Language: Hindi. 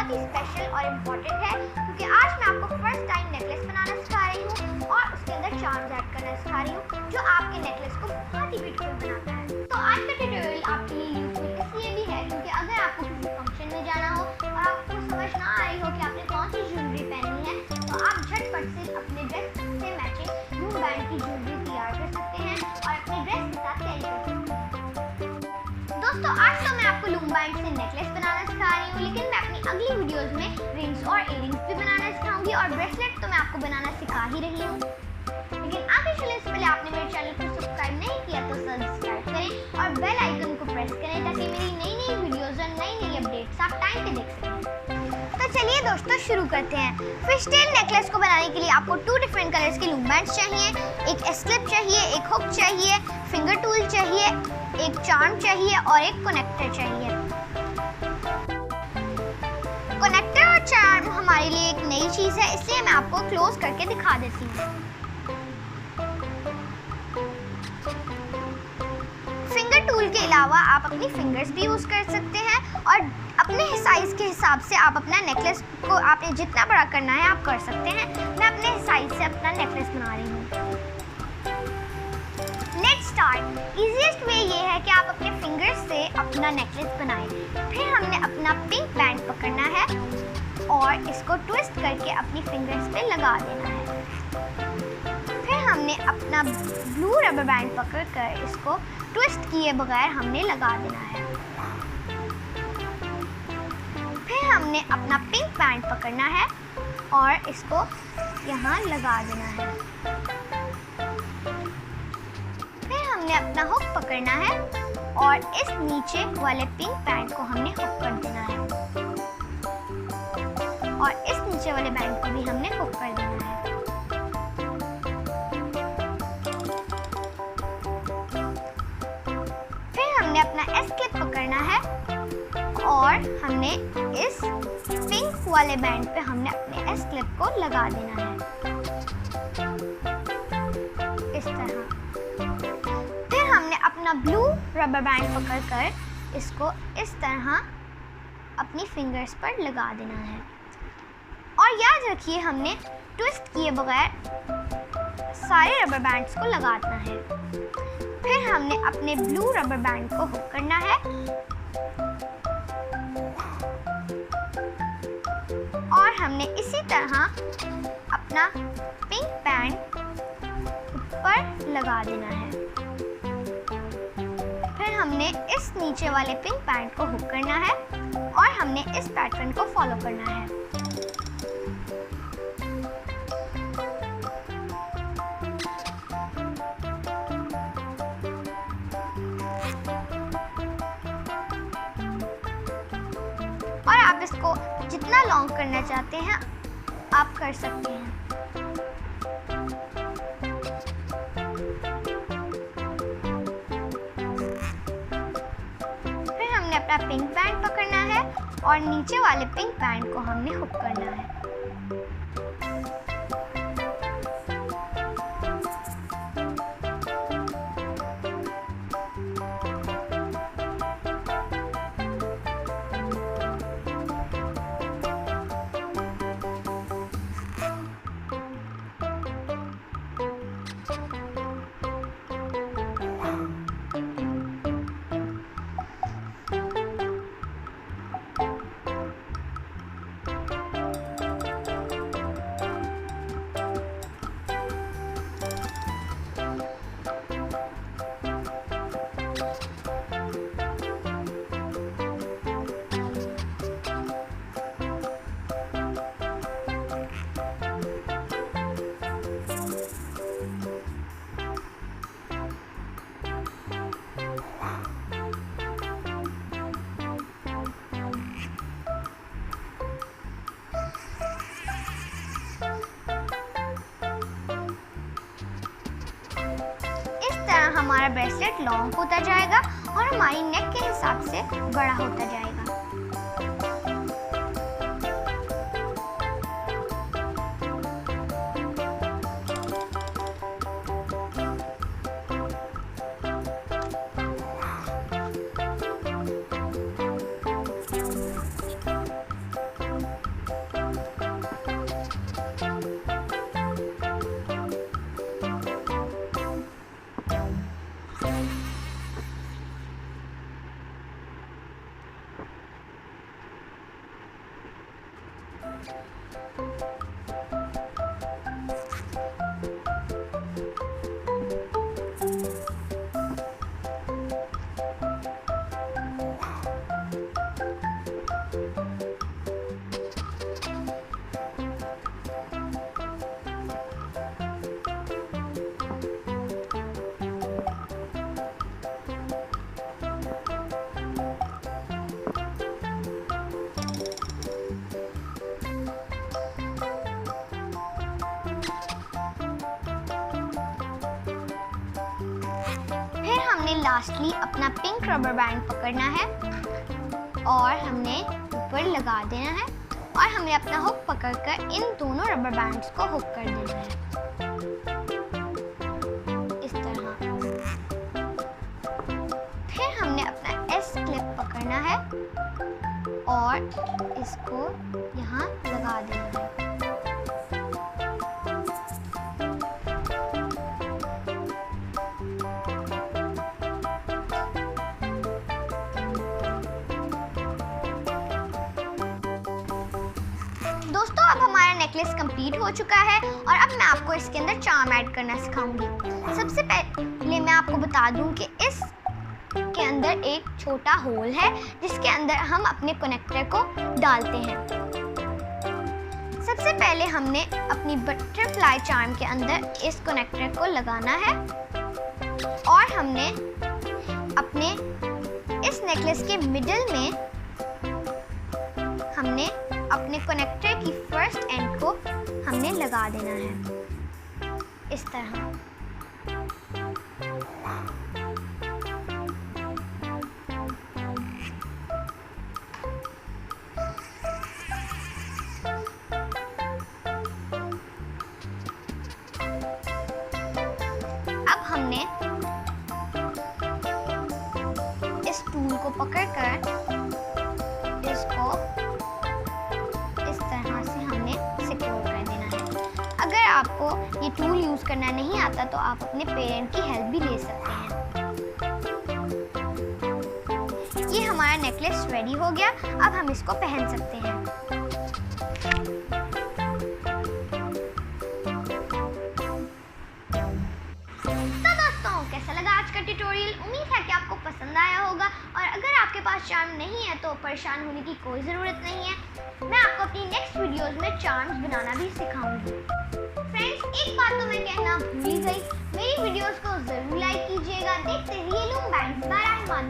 बहुत ही स्पेशल और इम्पोर्टेंट है क्योंकि आज मैं आपको फर्स्ट टाइम नेकलेस बनाना सिखा रही हूँ और उसके अंदर चार्म्स ऐड करना सिखा रही हूँ जो आपके नेकलेस को बहुत ही ब्यूटीफुल बनाता है। तो आज का ट्यूटोरियल आपके लिए यूजफुल इसलिए भी है क्योंकि अगर आपको किसी फंक्शन में जाना हो और आपको समझ ना आ रही हो कि आपने कौन सी ज्वेलरी पहननी है तो आप झटपट से अपने ड्रेस से मैचिंग लूम बैंड की ज्वेलरी तैयार कर सकते हैं और अपने ड्रेस के साथ कैरी कर सकते हैं। दोस्तों आज तो मैं आपको लूम बैंड से नेकलेस बनाना सिखा रही हूँ, लेकिन मैं अपनी अगली वीडियोस में रिंग्स और इयररिंग्स भी बनाना सिखाऊंगी और ब्रेसलेट तो मैं आपको बनाना सिखा ही रही हूँ। लेकिन आगे चलने से पहले आपने मेरे चैनल को सब्सक्राइब नहीं किया तो सब्सक्राइब करें और बेल आइकन को प्रेस करें ताकि मेरी नई वीडियोस और नई अपडेट्स आप टाइम पे देख सकें। तो चलिए दोस्तों शुरू करते हैं। फिशटेल नेकलेस को बनाने के लिए आपको 2 डिफरेंट कलर्स के लूम बैंड्स चाहिए, एक एस्क्लिप चाहिए, एक हुक चाहिए, फिंगर टूल चाहिए, एक चार्म चाहिए और एक कनेक्टर चाहिए। कनेक्टर और चार्म हमारे लिए एक नई चीज़ है, इसलिए मैं आपको क्लोज करके दिखा देती हूँ। फिंगर टूल के अलावा आप अपनी फिंगर्स भी यूज़ कर सकते हैं और अपने साइज़ के हिसाब से आप अपना नेकलेस को आपने जितना बड़ा करना है आप कर सकते हैं। मैं अपने साइज़ से अपना नेकलेस बना रही हूँ। Let's start. इजीएस्ट वे ये है कि आप अपने फिंगर्स से अपना नेकलेस बनाएं। फिर हमने अपना पिंक बैंड पकड़ना है और इसको ट्विस्ट करके अपनी फिंगर्स पे लगा देना है। फिर हमने अपना ब्लू रबर बैंड पकड़कर इसको ट्विस्ट किए बगैर हमने लगा देना है। फिर हमने अपना पिंक बैंड पकड़ना है और इसको यहाँ लगा देना है। फिर हमने अपना हुक पकड़ना है और इस नीचे वाले पिंक बैंड को हमने हुक कर देना है और इस नीचे वाले बैंड को भी हमने हुक कर देना है। फिर हमने अपना एस्क्लिप पकड़ना है और हमने इस पिंक वाले बैंड पे हमने अपने एस्क्लिप को लगा देना है इस तरह। फिर हमने अपना ब्लू रबर बैंड पकड़कर इसको इस तरह अपनी फिंगर्स पर लगा देना है और याद रखिए हमने ट्विस्ट किए बगैर सारे रबर बैंड्स को लगाना है। फिर हमने अपने ब्लू रबर बैंड को हुक करना है और हमने इसी तरह अपना पिंक बैंड ऊपर लगा देना है। फिर हमने इस नीचे वाले पिंक बैंड को हुक करना है और हमने इस पैटर्न को फॉलो करना है। और आप इसको जितना लॉन्ग करना चाहते हैं आप कर सकते हैं। फिर हमने अपना पिंक बैंड पकड़ना है और नीचे वाले पिंक बैंड को हमने हुक करना है। हमारा ब्रेसलेट लॉन्ग होता जाएगा और हमारी नेक के हिसाब से बड़ा होता जाएगा। लास्टली अपना पिंक रबर बैंड पकड़ना है और हमने ऊपर लगा देना है और हमें अपना हुक पकड़कर इन दोनों रबर बैंड्स को हुक कर देना है इस तरह। फिर हमने अपना एस क्लिप पकड़ना है और इसको यहाँ लगा देना है। दोस्तों अब हमारा नेकलेस कंप्लीट हो चुका है और अब मैं आपको इसके अंदर चार्म ऐड करना सिखाऊंगी। सबसे पहले मैं आपको बता दूं कि इस के अंदर एक छोटा होल है जिसके अंदर हम अपने कनेक्टर को डालते हैं। सबसे पहले हमने अपनी बटरफ्लाई चार्म के अंदर इस कनेक्टर को लगाना है और हमने अपने इस नेकलेस के मिडिल में हमने अपने कनेक्टर की फर्स्ट एंड को हमने लगा देना है इस तरह। अब हमने इस टूल को पकड़कर इसको आपको ये टूल यूज करना नहीं आता तो आप अपने पेरेंट की हेल्प भी ले सकते हैं। ये हमारा नेकलेस रेडी हो गया, अब हम इसको पहन सकते हैं। तो दोस्तों कैसा लगा आज का ट्यूटोरियल? उम्मीद है कि आपको पसंद आया होगा और अगर आपके पास चार्म नहीं है तो परेशान होने की कोई ज़रूरत नहीं है। मैं आपको अपनी नेक्स्ट वीडियोस में चार्म्स बनाना भी सिखाऊंगी। फ्रेंड्स एक बात तो मैं कहना भूल ही गई, मेरी वीडियोस को जरूर लाइक कीजिएगा। देखते रहिए लूम बैंड्स बाय रहमान।